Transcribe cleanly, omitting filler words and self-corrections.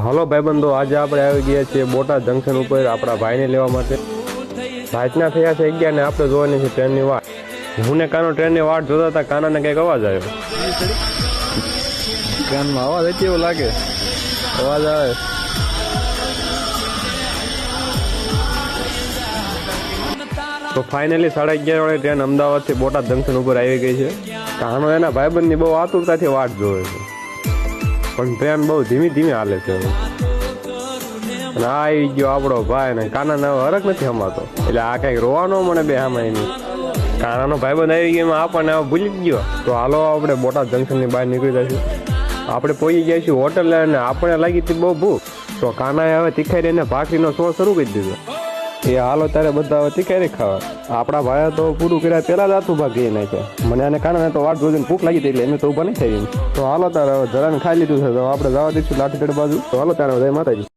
Hello ભાઈબંધો, આજે આપણે આવી ગયા છીએ બોટાદ જંકશન ઉપર આપણા ભાઈને લેવા માટે. રાતના થયા છે 11 ને આપણે જોવાની છે ટ્રેનની વાટ. હું ને કાનો ટ્રેનની વાટ જોતા હતા, કાનાને કંઈક અવાજ આવ્યો. ટ્રેનમાં અવાજ હતી એવું લાગે, અવાજ આવે. તો ફાઇનલી 11:30 વાળી ટ્રેન અમદાવાદથી બોટાદ જંકશન ઉપર આવી ગઈ છે. કાનો એના ભાઈબંધની બહુ આતુરતાથી વાટ જોવે છે, પણ ટ્રેન બહુ ધીમી ધીમી હાલે છે. અને આ આવી ગયો આપણો ભાઈ, ને કાનાને હરખ નથી હમાતો, એટલે આ કંઈક રોવાનો મને બે આમાં એની. કાનાનો ભાઈબંધ આવી ગયો, એમાં આપણને હવે ભૂલી જ ગયો. તો હાલો આપણે બોટાદ જંકશનની બહાર નીકળી જઈશું. આપણે પહોંચી ગયા છીએ હોટલ, અને આપણે લાગી હતી બહુ ભૂખ. તો કાનાએ હવે તીખાઈ રહીને ભાખરીનો શો શરૂ કરી દીધો. એ હાલો ત્યારે બધા હવે તીખાઈ ખાવા. આપણા ભાઈ તો પૂરું કર્યા પહેલા જ હાથું ભાગ ગઈ નાખ્યા. મને અને કાનાને તો વાટ જોઈને ભૂખ લાગી હતી, એટલે એમ તો ઉભા નહીં થઈ. તો હાલો તારે હવે જરાને ખાઈ લીધું છે, તો આપણે જવા દઈશું લાઠીગઢ બાજુ. તો હાલો ત્યારે જય માતાજી.